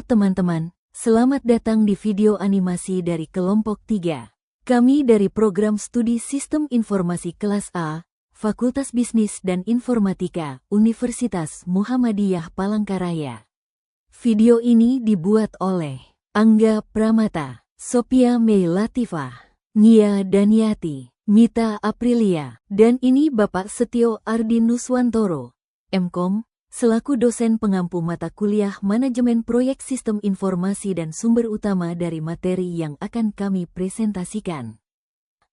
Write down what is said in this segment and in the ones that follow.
teman-teman, selamat datang di video animasi dari kelompok 3. Kami dari program studi Sistem Informasi kelas A, Fakultas Bisnis dan Informatika, Universitas Muhammadiyah Palangkaraya. Video ini dibuat oleh Angga Pramata, Sophia Mei Latifah, Nia Daniati, Mita Aprilia, dan ini Bapak Setio Ardi Nuswantoro, MKom, selaku dosen pengampu mata kuliah Manajemen Proyek Sistem Informasi dan sumber utama dari materi yang akan kami presentasikan.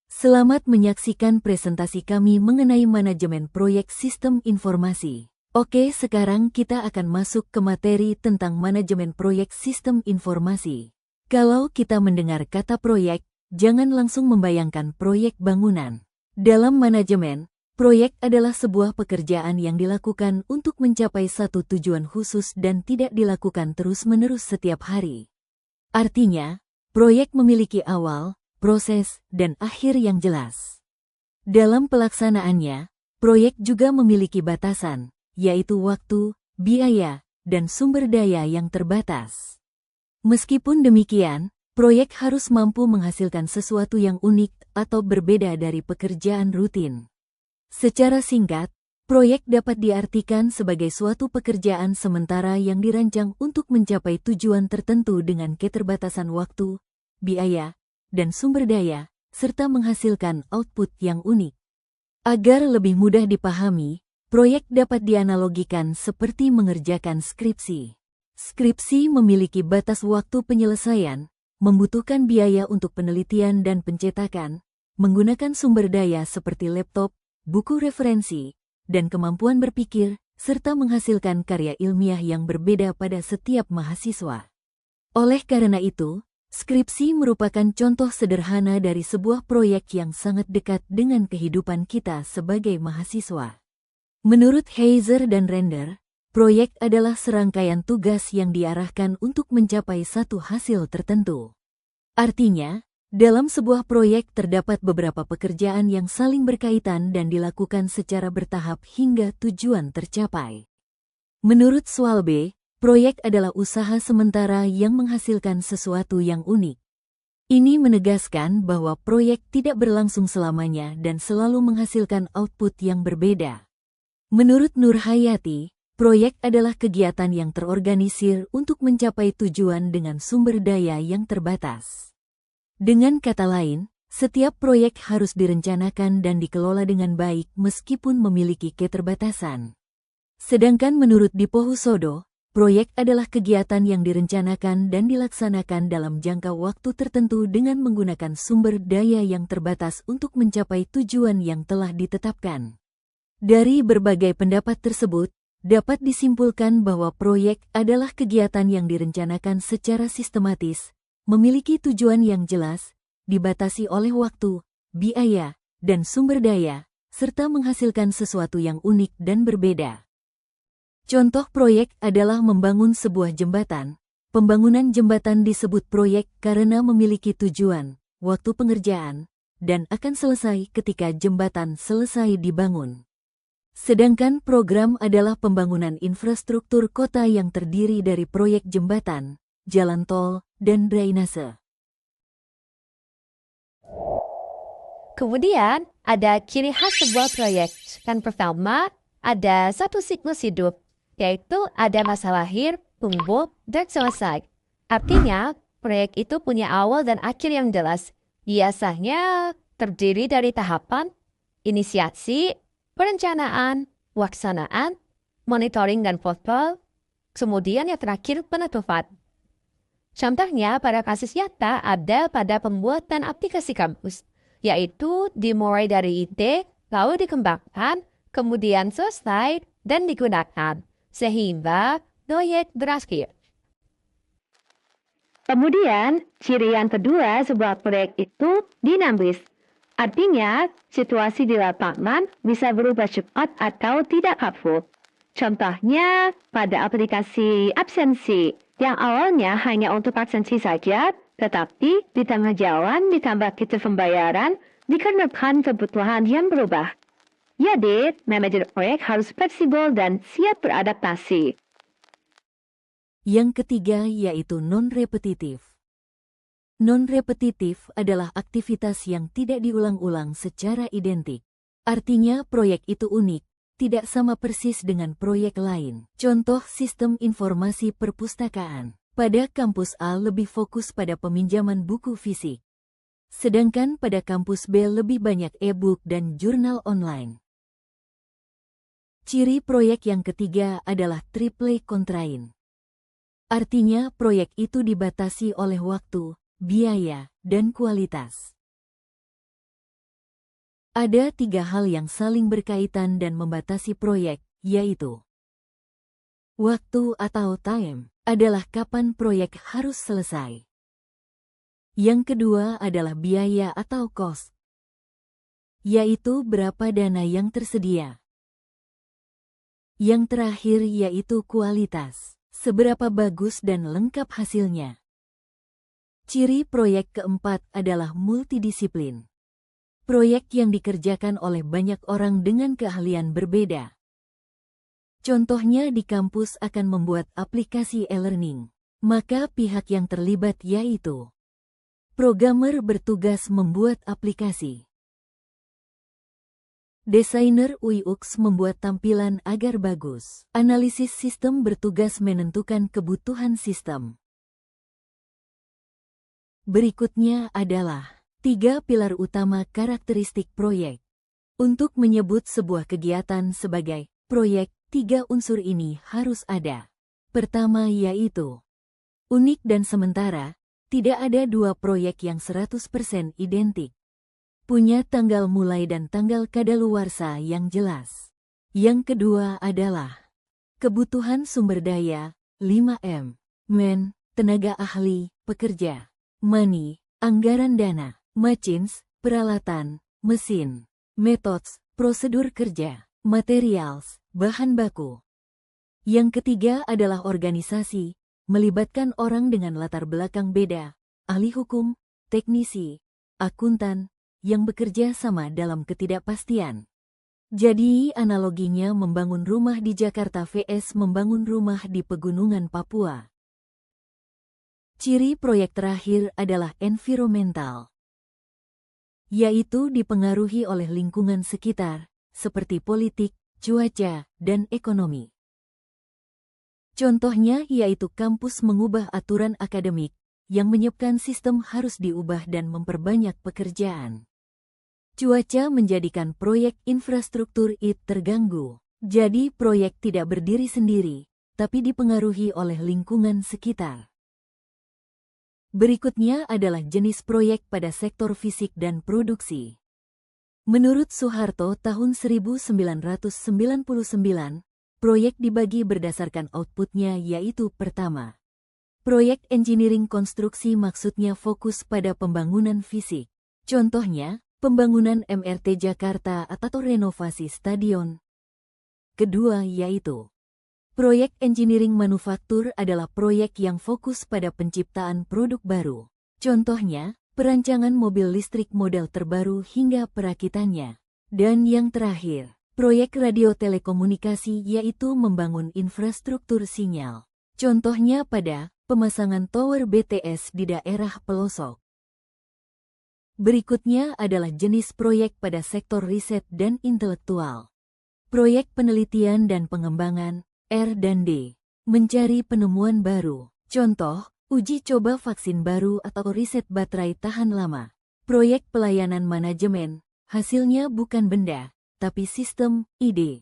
Selamat menyaksikan presentasi kami mengenai Manajemen Proyek Sistem Informasi. Oke, sekarang kita akan masuk ke materi tentang Manajemen Proyek Sistem Informasi. Kalau kita mendengar kata proyek, jangan langsung membayangkan proyek bangunan. Dalam manajemen, proyek adalah sebuah pekerjaan yang dilakukan untuk mencapai satu tujuan khusus dan tidak dilakukan terus-menerus setiap hari. Artinya, proyek memiliki awal, proses, dan akhir yang jelas. Dalam pelaksanaannya, proyek juga memiliki batasan, yaitu waktu, biaya, dan sumber daya yang terbatas. Meskipun demikian, proyek harus mampu menghasilkan sesuatu yang unik atau berbeda dari pekerjaan rutin. Secara singkat, proyek dapat diartikan sebagai suatu pekerjaan sementara yang dirancang untuk mencapai tujuan tertentu dengan keterbatasan waktu, biaya, dan sumber daya, serta menghasilkan output yang unik. Agar lebih mudah dipahami, proyek dapat dianalogikan seperti mengerjakan skripsi. Skripsi memiliki batas waktu penyelesaian, membutuhkan biaya untuk penelitian dan pencetakan, menggunakan sumber daya seperti laptop, buku referensi, dan kemampuan berpikir, serta menghasilkan karya ilmiah yang berbeda pada setiap mahasiswa. Oleh karena itu, skripsi merupakan contoh sederhana dari sebuah proyek yang sangat dekat dengan kehidupan kita sebagai mahasiswa. Menurut Heiser dan Render, proyek adalah serangkaian tugas yang diarahkan untuk mencapai satu hasil tertentu. Artinya, dalam sebuah proyek terdapat beberapa pekerjaan yang saling berkaitan dan dilakukan secara bertahap hingga tujuan tercapai. Menurut Swalbe, proyek adalah usaha sementara yang menghasilkan sesuatu yang unik. Ini menegaskan bahwa proyek tidak berlangsung selamanya dan selalu menghasilkan output yang berbeda. Menurut Nur Hayati, proyek adalah kegiatan yang terorganisir untuk mencapai tujuan dengan sumber daya yang terbatas. Dengan kata lain, setiap proyek harus direncanakan dan dikelola dengan baik meskipun memiliki keterbatasan. Sedangkan menurut Dipo Husodo, proyek adalah kegiatan yang direncanakan dan dilaksanakan dalam jangka waktu tertentu dengan menggunakan sumber daya yang terbatas untuk mencapai tujuan yang telah ditetapkan. Dari berbagai pendapat tersebut, dapat disimpulkan bahwa proyek adalah kegiatan yang direncanakan secara sistematis, memiliki tujuan yang jelas, dibatasi oleh waktu, biaya, dan sumber daya, serta menghasilkan sesuatu yang unik dan berbeda. Contoh proyek adalah membangun sebuah jembatan. Pembangunan jembatan disebut proyek karena memiliki tujuan, waktu pengerjaan, dan akan selesai ketika jembatan selesai dibangun. Sedangkan program adalah pembangunan infrastruktur kota yang terdiri dari proyek jembatan, jalan tol, dan drainase. Kemudian, ada ciri khas sebuah proyek. Kan pertama, ada satu siklus hidup, yaitu ada masa lahir, tumbuh, dan selesai. Artinya, proyek itu punya awal dan akhir yang jelas. Biasanya terdiri dari tahapan, inisiasi, perencanaan, pelaksanaan, monitoring dan kontrol, kemudian yang terakhir penutupan. Contohnya pada kasus nyata ada pada pembuatan aplikasi kampus, yaitu dimulai dari ide, lalu dikembangkan, kemudian selesai dan digunakan, sehingga proyek berakhir. Kemudian, ciri yang kedua sebuah proyek itu dinamis. Artinya, situasi di lapangan bisa berubah cepat atau tidak kaku. Contohnya, pada aplikasi absensi, yang awalnya hanya untuk absensi saja, tetapi di tengah jalan ditambah fitur pembayaran dikarenakan kebutuhan yang berubah. Jadi, manajer proyek harus fleksibel dan siap beradaptasi. Yang ketiga yaitu non-repetitif. Non-repetitif adalah aktivitas yang tidak diulang-ulang secara identik. Artinya proyek itu unik, tidak sama persis dengan proyek lain. Contoh sistem informasi perpustakaan. Pada kampus A lebih fokus pada peminjaman buku fisik. Sedangkan pada kampus B lebih banyak e-book dan jurnal online. Ciri proyek yang ketiga adalah triple constraint. Artinya proyek itu dibatasi oleh waktu, biaya, dan kualitas. Ada 3 hal yang saling berkaitan dan membatasi proyek, yaitu waktu atau time adalah kapan proyek harus selesai. Yang kedua adalah biaya atau cost, yaitu berapa dana yang tersedia. Yang terakhir yaitu kualitas, seberapa bagus dan lengkap hasilnya. Ciri proyek keempat adalah multidisiplin. Proyek yang dikerjakan oleh banyak orang dengan keahlian berbeda. Contohnya di kampus akan membuat aplikasi e-learning. Maka pihak yang terlibat yaitu programmer bertugas membuat aplikasi. Desainer UX membuat tampilan agar bagus. Analisis sistem bertugas menentukan kebutuhan sistem. Berikutnya adalah 3 pilar utama karakteristik proyek. Untuk menyebut sebuah kegiatan sebagai proyek, 3 unsur ini harus ada. Pertama yaitu unik dan sementara, tidak ada 2 proyek yang 100% identik. Punya tanggal mulai dan tanggal kadaluarsa yang jelas. Yang kedua adalah kebutuhan sumber daya, 5M, men, tenaga ahli, pekerja, money, anggaran dana, machines, peralatan, mesin, methods, prosedur kerja, materials, bahan baku. Yang ketiga adalah organisasi, melibatkan orang dengan latar belakang beda, ahli hukum, teknisi, akuntan, yang bekerja sama dalam ketidakpastian. Jadi analoginya membangun rumah di Jakarta vs membangun rumah di pegunungan Papua. Ciri proyek terakhir adalah environmental, yaitu dipengaruhi oleh lingkungan sekitar, seperti politik, cuaca, dan ekonomi. Contohnya yaitu kampus mengubah aturan akademik, yang menyebabkan sistem harus diubah dan memperbanyak pekerjaan. Cuaca menjadikan proyek infrastruktur IT terganggu. Jadi proyek tidak berdiri sendiri, tapi dipengaruhi oleh lingkungan sekitar. Berikutnya adalah jenis proyek pada sektor fisik dan produksi. Menurut Soeharto tahun 1999, proyek dibagi berdasarkan outputnya yaitu pertama. Proyek engineering konstruksi maksudnya fokus pada pembangunan fisik. Contohnya, pembangunan MRT Jakarta atau renovasi stadion. Kedua yaitu proyek engineering manufaktur adalah proyek yang fokus pada penciptaan produk baru. Contohnya, perancangan mobil listrik model terbaru hingga perakitannya. Dan yang terakhir, proyek radio telekomunikasi yaitu membangun infrastruktur sinyal. Contohnya pada pemasangan tower BTS di daerah pelosok. Berikutnya adalah jenis proyek pada sektor riset dan intelektual. Proyek penelitian dan pengembangan, R&D, mencari penemuan baru. Contoh, uji coba vaksin baru atau riset baterai tahan lama. Proyek pelayanan manajemen, hasilnya bukan benda, tapi sistem, ide.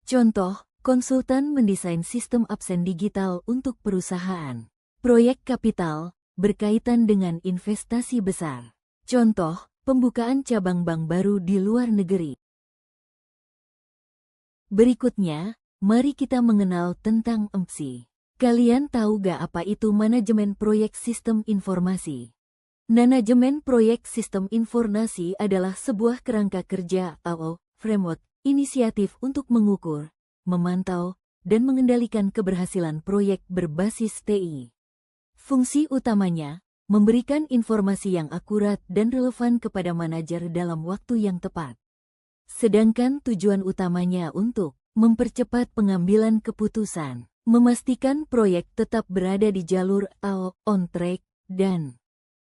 Contoh, konsultan mendesain sistem absen digital untuk perusahaan. Proyek kapital, berkaitan dengan investasi besar. Contoh, pembukaan cabang bank baru di luar negeri. Berikutnya, mari kita mengenal tentang MPSI. Kalian tahu gak apa itu manajemen proyek sistem informasi? Manajemen proyek sistem informasi adalah sebuah kerangka kerja atau framework inisiatif untuk mengukur, memantau, dan mengendalikan keberhasilan proyek berbasis TI. Fungsi utamanya, memberikan informasi yang akurat dan relevan kepada manajer dalam waktu yang tepat. Sedangkan tujuan utamanya untuk mempercepat pengambilan keputusan, memastikan proyek tetap berada di jalur on track, dan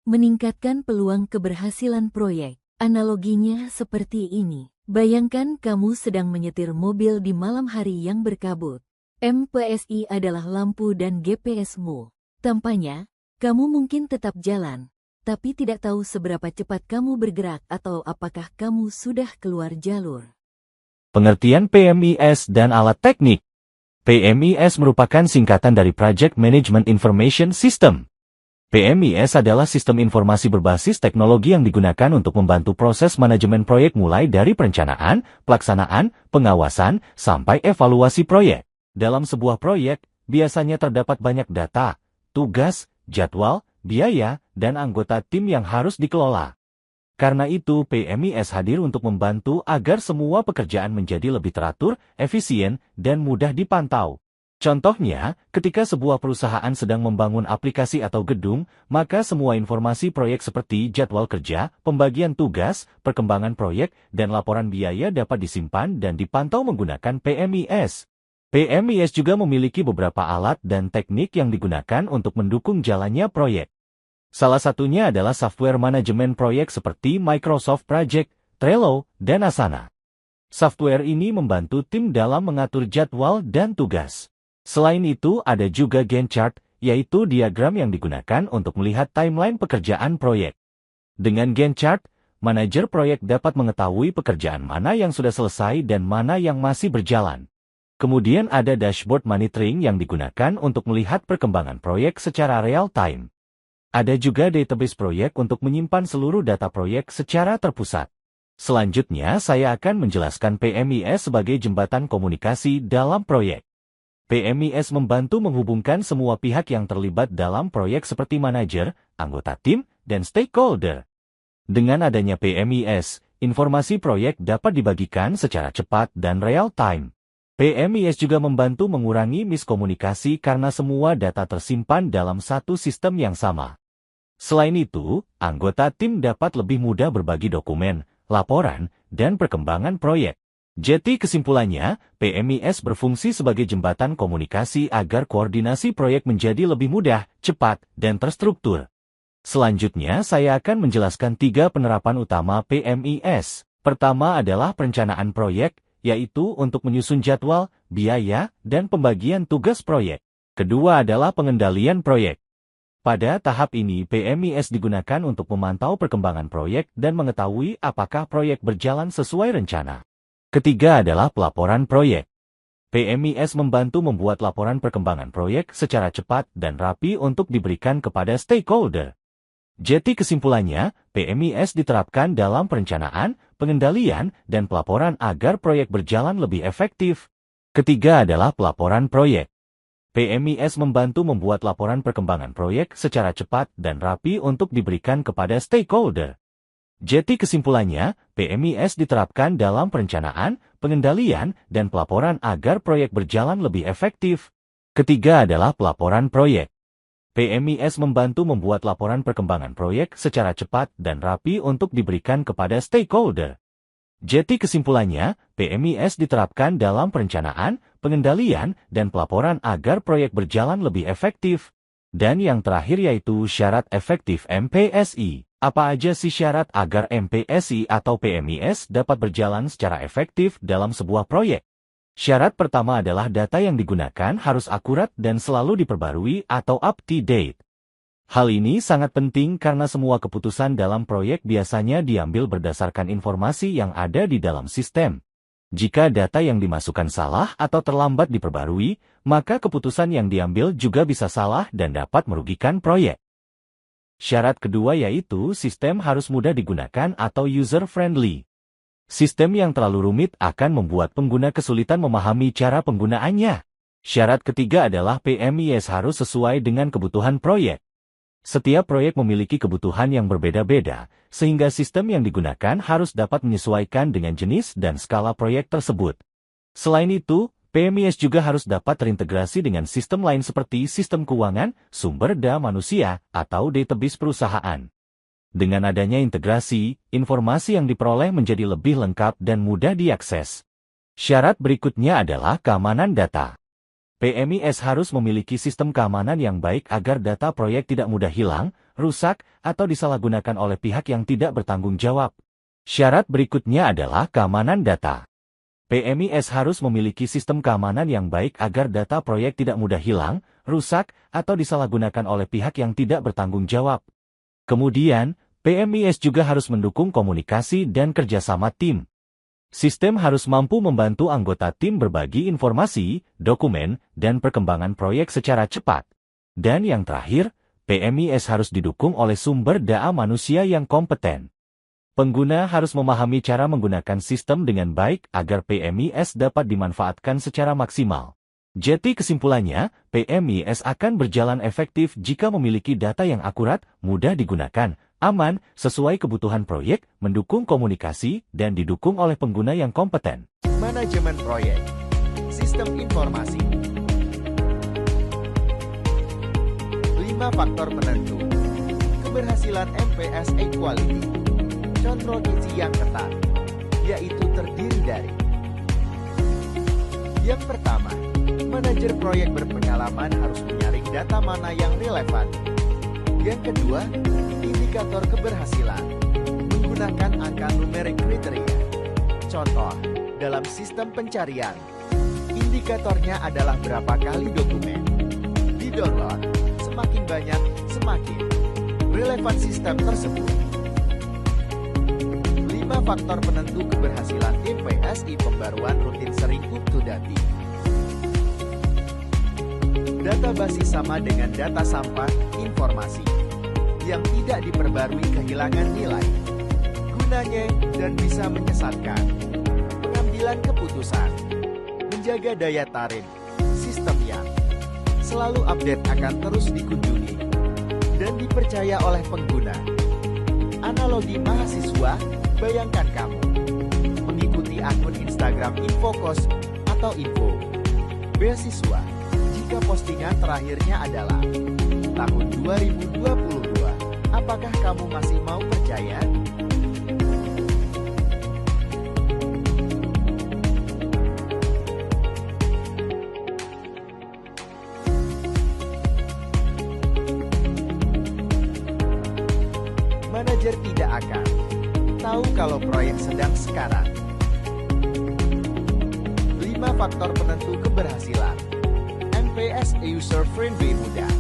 meningkatkan peluang keberhasilan proyek. Analoginya seperti ini. Bayangkan kamu sedang menyetir mobil di malam hari yang berkabut. MPSI adalah lampu dan GPS-mu. Tampaknya, kamu mungkin tetap jalan, tapi tidak tahu seberapa cepat kamu bergerak atau apakah kamu sudah keluar jalur. Pengertian PMIS dan alat teknik. PMIS merupakan singkatan dari Project Management Information System. PMIS adalah sistem informasi berbasis teknologi yang digunakan untuk membantu proses manajemen proyek mulai dari perencanaan, pelaksanaan, pengawasan, sampai evaluasi proyek. Dalam sebuah proyek, biasanya terdapat banyak data, tugas, jadwal, biaya, dan anggota tim yang harus dikelola. Karena itu, PMIS hadir untuk membantu agar semua pekerjaan menjadi lebih teratur, efisien, dan mudah dipantau. Contohnya, ketika sebuah perusahaan sedang membangun aplikasi atau gedung, maka semua informasi proyek seperti jadwal kerja, pembagian tugas, perkembangan proyek, dan laporan biaya dapat disimpan dan dipantau menggunakan PMIS. PMIS juga memiliki beberapa alat dan teknik yang digunakan untuk mendukung jalannya proyek. Salah satunya adalah software manajemen proyek seperti Microsoft Project, Trello, dan Asana. Software ini membantu tim dalam mengatur jadwal dan tugas. Selain itu, ada juga Gantt chart, yaitu diagram yang digunakan untuk melihat timeline pekerjaan proyek. Dengan Gantt chart, manajer proyek dapat mengetahui pekerjaan mana yang sudah selesai dan mana yang masih berjalan. Kemudian ada dashboard monitoring yang digunakan untuk melihat perkembangan proyek secara real-time. Ada juga database proyek untuk menyimpan seluruh data proyek secara terpusat. Selanjutnya, saya akan menjelaskan PMIS sebagai jembatan komunikasi dalam proyek. PMIS membantu menghubungkan semua pihak yang terlibat dalam proyek seperti manajer, anggota tim, dan stakeholder. Dengan adanya PMIS, informasi proyek dapat dibagikan secara cepat dan real-time. PMIS juga membantu mengurangi miskomunikasi karena semua data tersimpan dalam satu sistem yang sama. Selain itu, anggota tim dapat lebih mudah berbagi dokumen, laporan, dan perkembangan proyek. Jadi kesimpulannya, PMIS berfungsi sebagai jembatan komunikasi agar koordinasi proyek menjadi lebih mudah, cepat, dan terstruktur. Selanjutnya, saya akan menjelaskan 3 penerapan utama PMIS. Pertama adalah perencanaan proyek, yaitu untuk menyusun jadwal, biaya, dan pembagian tugas proyek. Kedua adalah pengendalian proyek. Pada tahap ini, PMIS digunakan untuk memantau perkembangan proyek dan mengetahui apakah proyek berjalan sesuai rencana. Ketiga adalah pelaporan proyek. PMIS membantu membuat laporan perkembangan proyek secara cepat dan rapi untuk diberikan kepada stakeholder. Jadi kesimpulannya, PMIS diterapkan dalam perencanaan, pengendalian, dan pelaporan agar proyek berjalan lebih efektif. Ketiga adalah pelaporan proyek. PMIS membantu membuat laporan perkembangan proyek secara cepat dan rapi untuk diberikan kepada stakeholder. Jadi kesimpulannya, PMIS diterapkan dalam perencanaan, pengendalian, dan pelaporan agar proyek berjalan lebih efektif. Ketiga adalah pelaporan proyek. PMIS membantu membuat laporan perkembangan proyek secara cepat dan rapi untuk diberikan kepada stakeholder. Jadi kesimpulannya, PMIS diterapkan dalam perencanaan, pengendalian, dan pelaporan agar proyek berjalan lebih efektif. Dan yang terakhir yaitu syarat efektif MPSI. Apa aja sih syarat agar MPSI atau PMIS dapat berjalan secara efektif dalam sebuah proyek? Syarat pertama adalah data yang digunakan harus akurat dan selalu diperbarui atau up-to-date. Hal ini sangat penting karena semua keputusan dalam proyek biasanya diambil berdasarkan informasi yang ada di dalam sistem. Jika data yang dimasukkan salah atau terlambat diperbarui, maka keputusan yang diambil juga bisa salah dan dapat merugikan proyek. Syarat kedua yaitu sistem harus mudah digunakan atau user-friendly. Sistem yang terlalu rumit akan membuat pengguna kesulitan memahami cara penggunaannya. Syarat ketiga adalah PMIS harus sesuai dengan kebutuhan proyek. Setiap proyek memiliki kebutuhan yang berbeda-beda, sehingga sistem yang digunakan harus dapat menyesuaikan dengan jenis dan skala proyek tersebut. Selain itu, PMIS juga harus dapat terintegrasi dengan sistem lain seperti sistem keuangan, sumber daya manusia, atau database perusahaan. Dengan adanya integrasi, informasi yang diperoleh menjadi lebih lengkap dan mudah diakses. Syarat berikutnya adalah keamanan data. PMIS harus memiliki sistem keamanan yang baik agar data proyek tidak mudah hilang, rusak, atau disalahgunakan oleh pihak yang tidak bertanggung jawab. Syarat berikutnya adalah keamanan data. PMIS harus memiliki sistem keamanan yang baik agar data proyek tidak mudah hilang, rusak, atau disalahgunakan oleh pihak yang tidak bertanggung jawab. Kemudian, PMIS juga harus mendukung komunikasi dan kerjasama tim. Sistem harus mampu membantu anggota tim berbagi informasi, dokumen, dan perkembangan proyek secara cepat. Dan yang terakhir, PMIS harus didukung oleh sumber daya manusia yang kompeten. Pengguna harus memahami cara menggunakan sistem dengan baik agar PMIS dapat dimanfaatkan secara maksimal. Jadi kesimpulannya, PMIS akan berjalan efektif jika memiliki data yang akurat, mudah digunakan, aman, sesuai kebutuhan proyek, mendukung komunikasi, dan didukung oleh pengguna yang kompeten. Manajemen proyek, sistem informasi. 5 faktor penentu keberhasilan MPS Equality. Contoh gizi yang ketat, yaitu terdiri dari: yang pertama, manajer proyek berpengalaman harus menyaring data mana yang relevan. Yang kedua, indikator keberhasilan, menggunakan angka numerik kriteria. Contoh, dalam sistem pencarian, indikatornya adalah berapa kali dokumen di-download, semakin banyak, semakin relevan sistem tersebut. 5 faktor penentu keberhasilan MPSI pembaruan rutin sering up to date. Data basis sama dengan data sampah, informasi yang tidak diperbarui kehilangan nilai. Gunanya dan bisa menyesatkan. Pengambilan keputusan, menjaga daya tarik, sistem yang selalu update akan terus dikunjungi dan dipercaya oleh pengguna. Analogi mahasiswa, bayangkan kamu mengikuti akun Instagram Infokos atau Info beasiswa jika postingan terakhirnya adalah tahun 2022. Apakah kamu masih mau percaya? Manajer tidak akan tahu kalau proyek sedang sekarat. 5 faktor penentu keberhasilan MPS user friendly mudah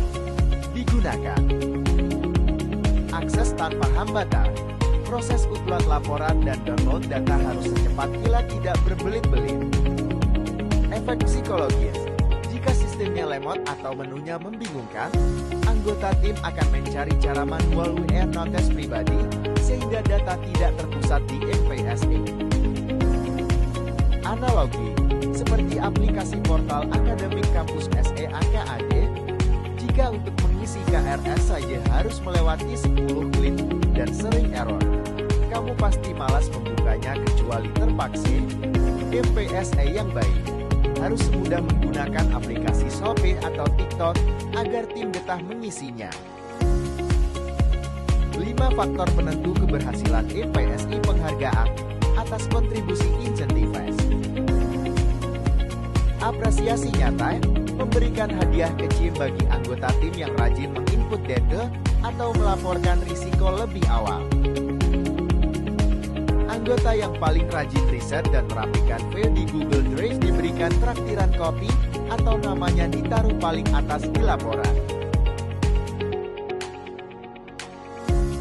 digunakan. Akses tanpa hambatan. Proses upload laporan dan download data harus secepat kilat, tidak berbelit-belit. Efek psikologis. Jika sistemnya lemot atau menunya membingungkan, anggota tim akan mencari cara manual WR notes pribadi sehingga data tidak terpusat di MPSI. Analogi, seperti aplikasi portal akademik kampus SEAKAD, jika untuk mengisi KRS saja harus melewati 10 klik dan sering error, kamu pasti malas membukanya kecuali terpaksa. MPSI yang baik harus mudah menggunakan aplikasi Shopee atau TikTok agar tim betah mengisinya. 5 faktor penentu keberhasilan MPSI penghargaan atas kontribusi Incentives. Apresiasi nyata, memberikan hadiah kecil bagi anggota tim yang rajin menginput data atau melaporkan risiko lebih awal. Anggota yang paling rajin riset dan merapikan file di Google Drive diberikan traktiran kopi atau namanya ditaruh paling atas di laporan.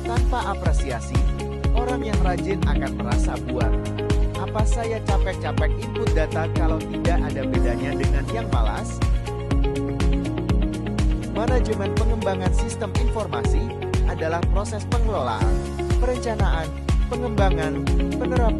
Tanpa apresiasi, orang yang rajin akan merasa buat. Apa saya capek-capek input data kalau tidak ada bedanya dengan yang malas? Manajemen pengembangan sistem informasi adalah proses pengelolaan, perencanaan, pengembangan, penerapan